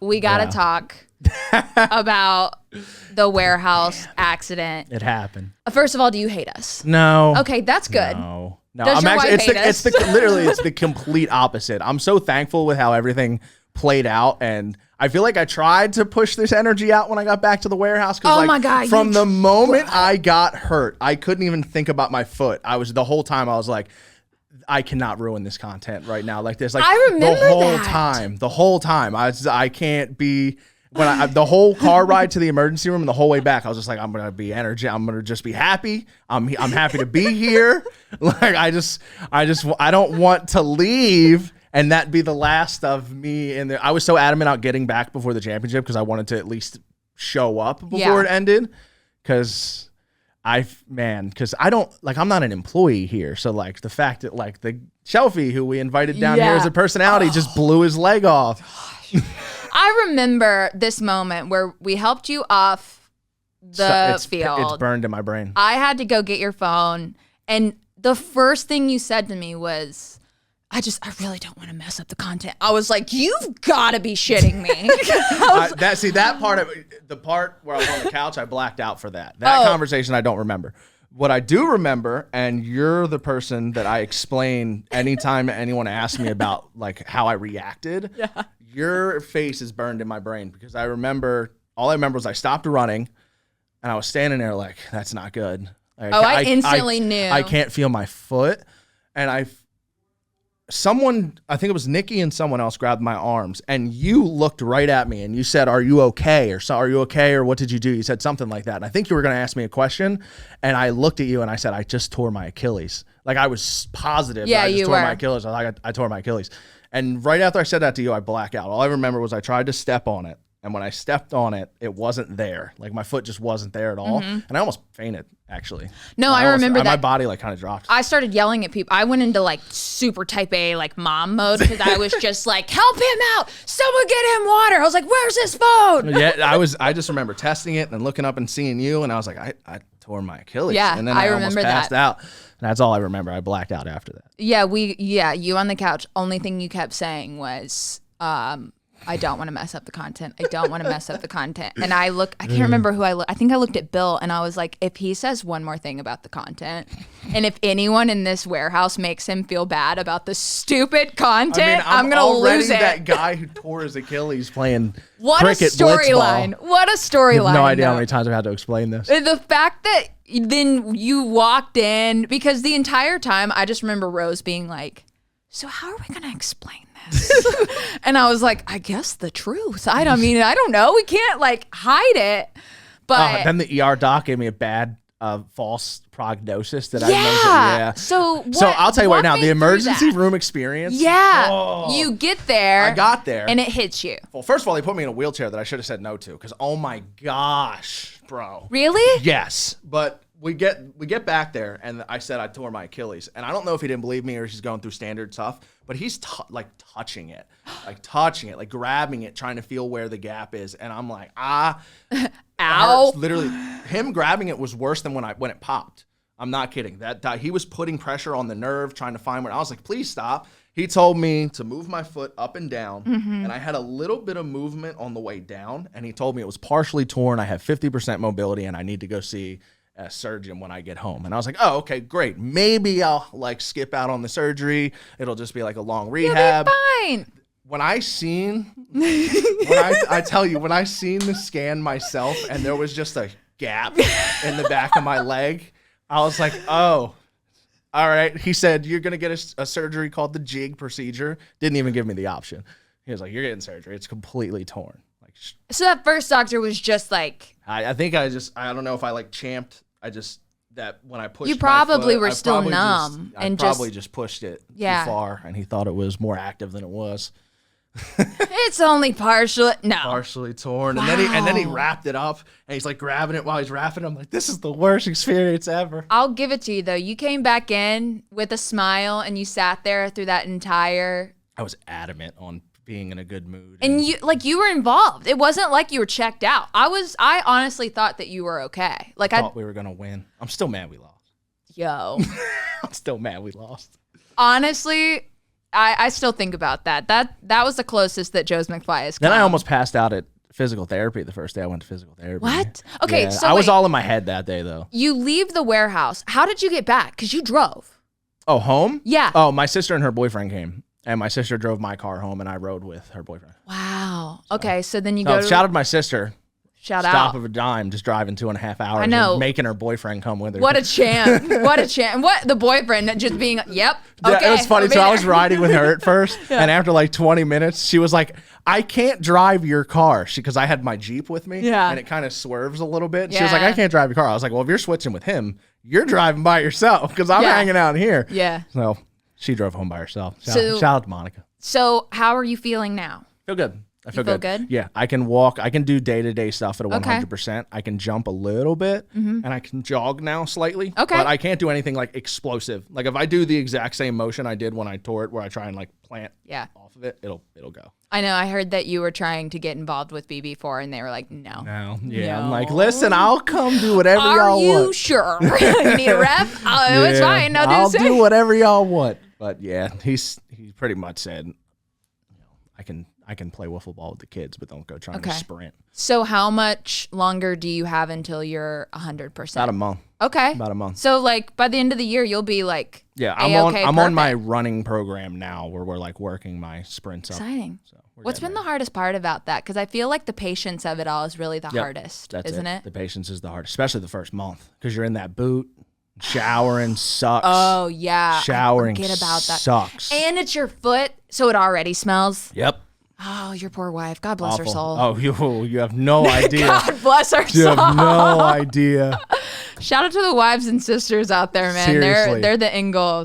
We got to talk about the warehouse accident. It happened. First of all, do you hate us? No. Okay, that's good. No. Does your wife hate us? It's the complete opposite. I'm so thankful with how everything played out, and I feel like I tried to push this energy out when I got back to the warehouse. Oh my God. From the moment I got hurt, I couldn't even think about my foot. The whole time I was like, I cannot ruin this content right now like this. Like I remember the whole time I can't be the whole car ride to the emergency room and the whole way back. I was just like, I'm gonna be energy. I'm gonna just be happy. I'm happy to be here. Like I don't want to leave and that be the last of me. And I was so adamant about getting back before the championship because I wanted to at least show up before it ended. Because I don't I'm not an employee here. So like the fact that like the Shelfy who we invited down here as a personality just blew his leg off. I remember this moment where we helped you off the field. It's burned in my brain. I had to go get your phone. And the first thing you said to me was, I really don't want to mess up the content. I was like, you've got to be shitting me. That part of the part where I was on the couch, I blacked out for that. That conversation I don't remember. What I do remember, and you're the person that I explain anytime anyone asks me about like how I reacted. Yeah. Your face is burned in my brain because all I remember was I stopped running and I was standing there like, that's not good. Like, I instantly knew. I can't feel my foot. And I think it was Nikki and someone else grabbed my arms and you looked right at me and you said, are you okay? Are you okay? Or what did you do? You said something like that. And I think you were going to ask me a question and I looked at you and I said, I just tore my Achilles. Like I was positive that I just tore my Achilles. I tore my Achilles. And right after I said that to you, I blacked out. All I remember was I tried to step on it. And when I stepped on it, it wasn't there. Like my foot just wasn't there at all. Mm-hmm. And I almost fainted, actually. No, I remember that. My body like kind of dropped. I started yelling at people. I went into like super type A, like mom mode because I was just like, help him out. Someone get him water. I was like, where's his phone? Yeah, I just remember testing it and looking up and seeing you. And I was like, I tore my Achilles. Yeah, and then I almost passed out. And that's all I remember. I blacked out after that. Yeah, you on the couch. Only thing you kept saying was, I don't want to mess up the content. I don't want to mess up the content. And I can't remember who I think I looked at Bill and I was like, if he says one more thing about the content, and if anyone in this warehouse makes him feel bad about the stupid content, I'm going to lose it. That guy who tore his Achilles playing what cricket storyline. What a storyline. No idea how many times I've had to explain this. The fact that then you walked in, because the entire time I just remember Rose being like, so how are we going to explain this? And I was like, I guess the truth. I don't know. We can't like hide it. But then the ER doc gave me a bad false prognosis that I mentioned. So I'll tell you right now, the emergency room experience. Yeah. Oh, you get there. I got there. And it hits you. Well, first of all, they put me in a wheelchair that I should have said no to because, oh my gosh, bro. Really? Yes. But we get back there, and I said I tore my Achilles. And I don't know if he didn't believe me or he's going through standard stuff, but he's touching it, like grabbing it, trying to feel where the gap is. And I'm like, ow. Literally, him grabbing it was worse than when it popped. I'm not kidding. That he was putting pressure on the nerve, trying to find where. I was like, please stop. He told me to move my foot up and down, and I had a little bit of movement on the way down, and he told me it was partially torn. I have 50% mobility, and I need to go see a surgeon when I get home. And I was like, oh, okay, great. Maybe I'll like skip out on the surgery. It'll just be like a long rehab. You'll be fine. When I seen the scan myself and there was just a gap in the back of my leg, I was like, oh, all right. He said, you're going to get a surgery called the jig procedure. Didn't even give me the option. He was like, you're getting surgery. It's completely torn. So that first doctor was just like, I think I don't know if I like champed. That when I pushed, you probably my foot, were still numb, I probably just pushed it too far, and he thought it was more active than it was. It's only partially torn, wow. and then he wrapped it up, and he's like grabbing it while he's wrapping it. I'm like, this is the worst experience ever. I'll give it to you though. You came back in with a smile, and you sat there through that entire. I was adamant on being in a good mood. And you were involved. It wasn't like you were checked out. I honestly thought that you were okay. Like I thought we were going to win. I'm still mad we lost. Yo. I'm still mad we lost. Honestly, I still think about that. That was the closest that Joe's McFly has come. Then I almost passed out at physical therapy the first day I went to physical therapy. What? Okay, Yeah, so I was wait. all in my head that day though. You leave the warehouse. How did you get back? Because you drove. Oh, home? Yeah. Oh, my sister and her boyfriend came, and my sister drove my car home, and I rode with her boyfriend. Wow. Okay, so then you No, go to... shout out to my sister. Shout Stop out. of a dime, just driving 2.5 hours. I know. And making her boyfriend come with her. What a champ. What a champ. What, the boyfriend just being, yep, okay. Yeah, it was funny I'll be too. I there. was riding with her at first, and after like 20 minutes, she was like, "I can't drive your car," because I had my Jeep with me, Yeah. and it kind of swerves a little bit. She was like, Yeah. "I can't drive your car." I was like, "Well, if you're switching with him, you're driving by yourself because I'm Yeah. hanging out here." Yeah. So she drove home by herself. So- Shout out to Monica. So how are you feeling now? Feel good. I feel feel good. good? Yeah, I can walk. I can do day-to-day stuff at a Okay. 100%. I can jump a little bit, and I can jog now slightly. Okay. But I can't do anything like explosive. Like if I do the exact same motion I did when I tore it, where I try and like plant Yeah. off of it, it'll go. I know. I heard that you were trying to get involved with BB4, and they were like, no. No. Yeah. I'm No. like, listen, I'll come do whatever Are y'all you want. sure? You need a rep? Oh, it's Yeah, fine. I'll do do whatever y'all want. But yeah, he pretty much said, I can play wiffle ball with the kids, but don't go trying to Okay. sprint. So how much longer do you have until you're 100%? About a month. Okay. About a month. So like by the end of the year, you'll be like, Yeah, A-okay, I'm on my perfect. running program now where we're like working my sprints up. exciting. So we're What's getting been the hardest part about that? Because I feel like the patience of it all is really the Yep, hardest, That's isn't it? The patience is the hardest, especially the first month because you're in that boot. Showering sucks. Oh yeah. Showering I forget about that. sucks. And it's your foot, so it already smells. Yep. Oh, your poor wife. God bless her Awful. soul. Oh, you have no idea. God bless her You soul. have no idea. Shout out to the wives and sisters out there, man. Seriously. They're the Ingalls.